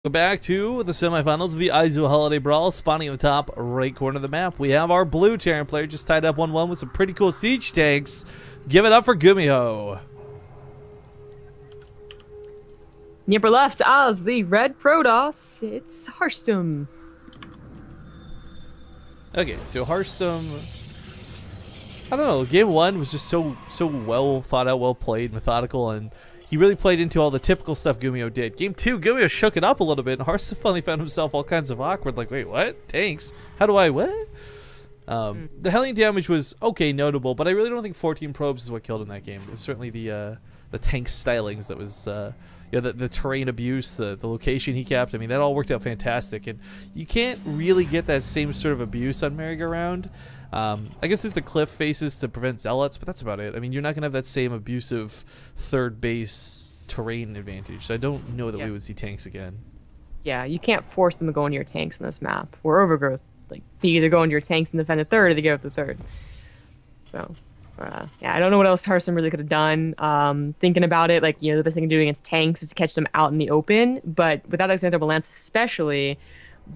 We're back to the semifinals of the EIZO Holiday Brawl. Spawning in the top right corner of the map, we have our blue Terran player just tied up 1-1 with some pretty cool siege tanks. Give it up for Gumiho. In the upper left, as the red Protoss, it's Harstem. Okay, so Harstem, I don't know, game one was just so well thought out, well played, methodical, and he really played into all the typical stuff Gumiho did. Game two, Gumiho shook it up a little bit, and Harstem finally found himself all kinds of awkward, like, wait, what? Tanks? How do I, what? The Hellion damage was okay, notable, but I really don't think 14 probes is what killed him that game. It was certainly the tank stylings that was, the terrain abuse, the location he kept. I mean, that all worked out fantastic, and you can't really get that same sort of abuse on merry-go-round. I guess there's the cliff faces to prevent zealots, but that's about it. I mean, you're not going to have that same abusive third base terrain advantage, so I don't know that we would see tanks again. Yeah, you can't force them to go into your tanks on this map. Or overgrowth. Like, they either go into your tanks and defend the third, or they give up the third. So, yeah, I don't know what else Harstem really could have done. Thinking about it, like, the best thing to do against tanks is to catch them out in the open, but without Alexander Balance especially,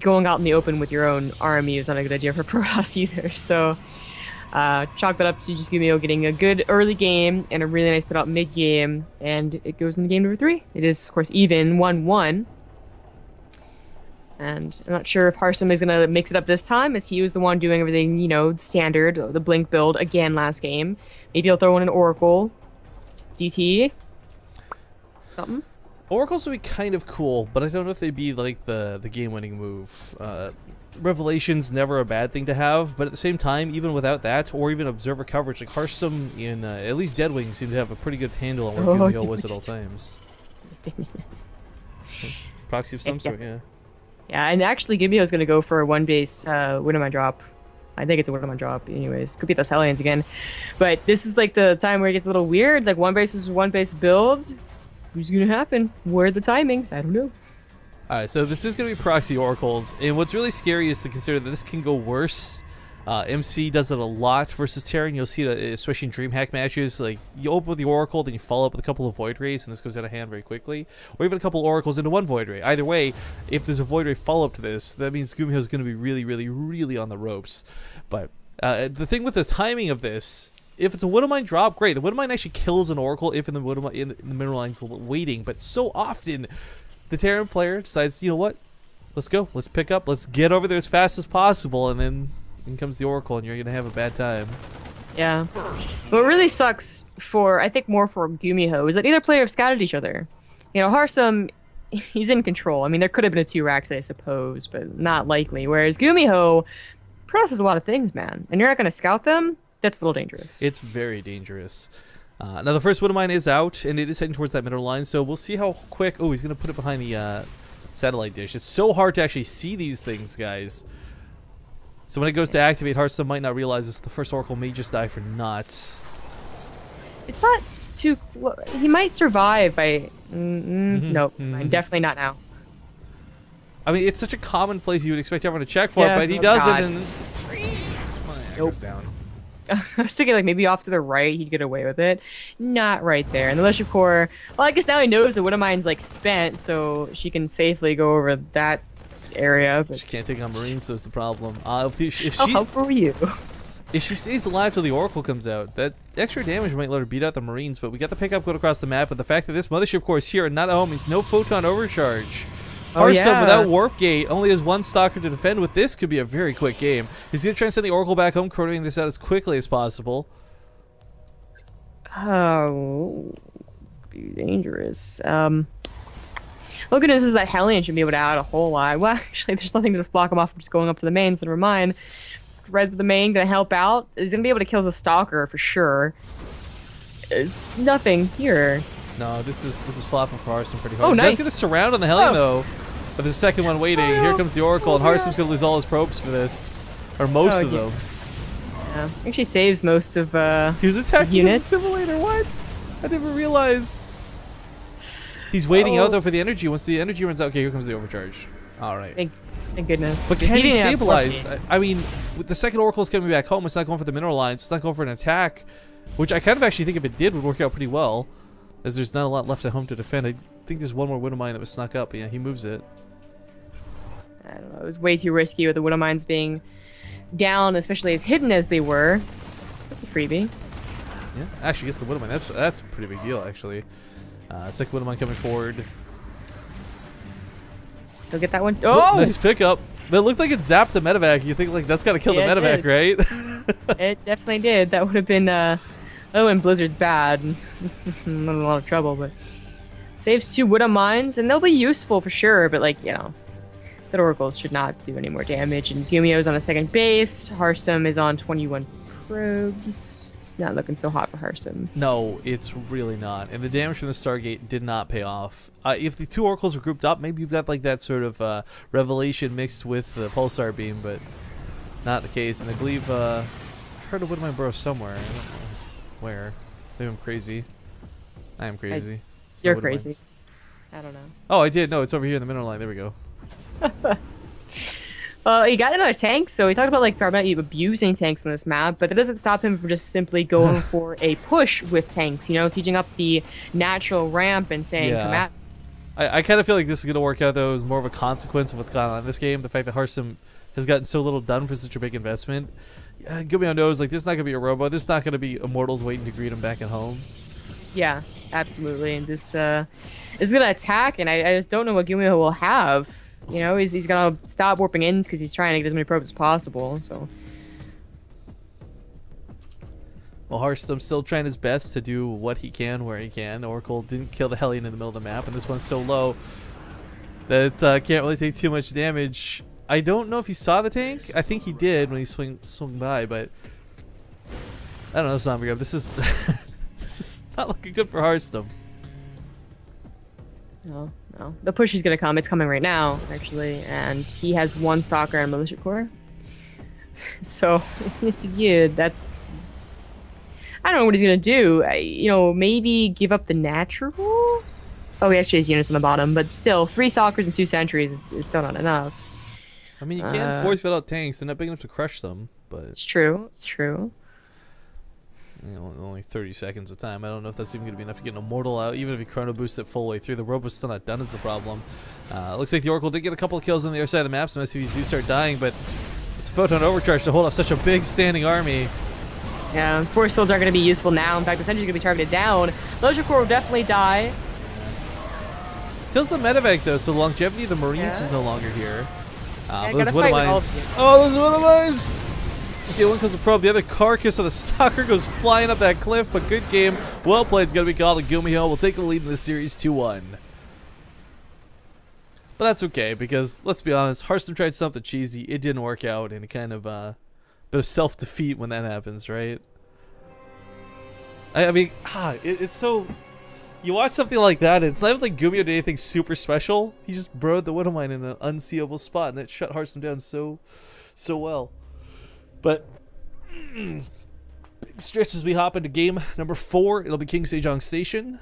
going out in the open with your own army is not a good idea for Protoss either. So chalk that up to just Gumiho getting a good early game and a really nice put out mid game, and it goes into game number 3. It is, of course, even 1-1. And I'm not sure if Harstem is going to mix it up this time, as he was the one doing everything, the standard, the Blink build again last game. Maybe he'll throw in an Oracle. DT. Something. Oracles would be kind of cool, but I don't know if they'd be like the game-winning move. Revelation's never a bad thing to have, but at the same time, even without that, or even Observer coverage, like Harstem in at least Deadwing seemed to have a pretty good handle on where Gumiho was at all times. Proxy of some sort, yeah. Yeah, and actually Gumiho's going to go for a one-base Widowmine drop. I think it's a Widowmine drop anyways. Could be those Hellions again. But this is like the time where it gets a little weird. Like one-base is one-base build. Who's going to happen? Where are the timings? I don't know. Alright, so this is going to be proxy oracles, and what's really scary is to consider that this can go worse. MC does it a lot versus Terran. You'll see it, especially in DreamHack matches. Like, you open with the Oracle, then you follow up with a couple of Void Rays, and this goes out of hand very quickly. Or even a couple of Oracles into one Void Ray. Either way, if there's a Void Ray follow-up to this, that means Gumiho's going to be really on the ropes. But the thing with the timing of this, if it's a Widowmine drop, great. The Widowmine actually kills an Oracle if in the mineral line's waiting. But so often, the Terran player decides, you know what? Let's go. Let's pick up. Let's get over there as fast as possible. And then in comes the Oracle, and you're going to have a bad time. Yeah. What really sucks for, I think more for Gumiho, is that neither player have scouted each other. Harstem, he's in control. I mean, there could have been a 2 racks, I suppose, but not likely. Whereas Gumiho processes a lot of things, man. And you're not going to scout them? That's a little dangerous. It's very dangerous. Now the first Widowmine is out, and it is heading towards that middle line, so we'll see how quick... Oh, he's going to put it behind the satellite dish. It's so hard to actually see these things, guys. So when it goes to activate, Harstem might not realize this. The first Oracle may just die for naught. It's not too... He might survive by... Nope, definitely not now. I mean, it's such a common place you would expect everyone to check for it, but he doesn't, and... Nope. Down. I was thinking like maybe off to the right he'd get away with it. Not right there. And the Leadership Core, well, I guess now he knows that Widowmine's like spent, so she can safely go over that area. But she can't take on Marines, so that's the problem. If she, how for you? If she stays alive till the Oracle comes out, that extra damage might let her beat out the Marines, but we got the pickup going across the map, but the fact that this Mothership Core is here and not at home means no Photon Overcharge. Harstem, without Warp Gate, only has 1 Stalker to defend. With this, could be a very quick game. He's going to try and send the Oracle back home, coronating this out as quickly as possible. Oh, this could be dangerous. Look at this, is that Hellion should be able to add a whole lot. Well, actually, there's nothing to block him off from just going up to the main, so never mind. Res with the main, going to help out. He's going to be able to kill the Stalker for sure. There's nothing here. No, this is flopping for Harstem pretty hard. Oh, nice. He's going to surround on the Hellion, though. But the second one waiting. Here comes the Oracle, and Harstem's going to lose all his probes for this. Or most of them. Yeah, actually saves most of he was attacking units. The simulator, what? I didn't realize. He's waiting out, though, for the energy. Once the energy runs out, okay, here comes the overcharge. All right. Thank goodness. But can he stabilize? I mean, with the second Oracle's coming back home, it's not going for the mineral lines. It's not going for an attack, which I kind of actually think if it did would work out pretty well, as there's not a lot left at home to defend. I think there's one more Widowmine that was snuck up, but yeah, he moves it. I don't know. It was way too risky with the Widow Mines being down, especially as hidden as they were. That's a freebie. Yeah, actually gets the Widow Mine. That's a pretty big deal, actually. Second Widow Mine coming forward. Go get that one. Oh! Nice pickup. But it looked like it zapped the medevac. You think, like, that's got to kill the medevac, right? It definitely did. That would have been, oh, and Blizzard's bad. I'm in a lot of trouble, but... Saves 2 Widow Mines, and they'll be useful for sure, but, like, you know... The Oracles should not do any more damage, and Gumiho's on a second base. Harstem is on 21 probes. It's not looking so hot for Harstem. No, it's really not. And the damage from the Stargate did not pay off. If the 2 Oracles were grouped up, maybe you've got like that sort of Revelation mixed with the Pulsar Beam, but not the case. And I believe I heard of Widowmine Burrow somewhere. I don't know where. Maybe I'm crazy. I am crazy. You're crazy. I don't know. Oh, I did. No, it's over here in the mineral line. There we go. Well, he got another tank, so we talked about like probably abusing tanks on this map, but that doesn't stop him from just simply going for a push with tanks, you know, teaching up the natural ramp and saying, come at me. I kind of feel like this is going to work out, though, as more of a consequence of what's gone on in this game. The fact that Harstem has gotten so little done for such a big investment. Gumiho knows, like, this is not going to be a robo. This is not going to be Immortals waiting to greet him back at home. Yeah, absolutely. And this is going to attack, and I just don't know what Gumiho will have. You know, he's going to stop warping in because he's trying to get as many probes as possible, so... Well, Harstem's still trying his best to do what he can where he can. Oracle didn't kill the Hellion in the middle of the map, and this one's so low that it can't really take too much damage. I don't know if he saw the tank. I think he did when he swung by, but... I don't know, Zombie Grub. This is... this is not looking good for Harstem. No. The push is going to come. It's coming right now, actually. And he has 1 Stalker and Militia Core. So, it's nice to you. That's... I don't know what he's going to do. You know, maybe give up the natural? Oh, he actually has units on the bottom. But still, 3 Stalkers and 2 Sentries is still not enough. I mean, you can't force fit out tanks. They're not big enough to crush them. But it's true. It's true. You know, only 30 seconds of time. I don't know if that's even going to be enough to get an Immortal out, even if you chrono boost it full way through. The Robo's still not done is the problem. Looks like the Oracle did get a couple of kills on the other side of the map. Some SCVs do start dying, but it's a Photon Overcharge to hold off such a big standing army. Yeah, Force Fields aren't going to be useful now. In fact, the Sentry's going to be targeted down. Militia Core will definitely die. Kills the medevac, though, so the longevity of the Marines is no longer here. Those Widow Mines. Oh, those Widow Mines! Okay, one comes a probe, the other carcass of the Stalker goes flying up that cliff, but good game. Well played, it's going to be called, and Gumiho will take the lead in the series 2-1. But that's okay, because, let's be honest, Harstem tried something cheesy, it didn't work out, and it kind of, bit of self-defeat when that happens, right? I mean, it's so... You watch something like that, and it's not even like Gumiho did anything super special. He just broed the Widow Mine in an unseeable spot, and that shut Harstem down so well. But big stretch as we hop into game number 4. It'll be King Sejong Station.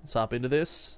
Let's hop into this.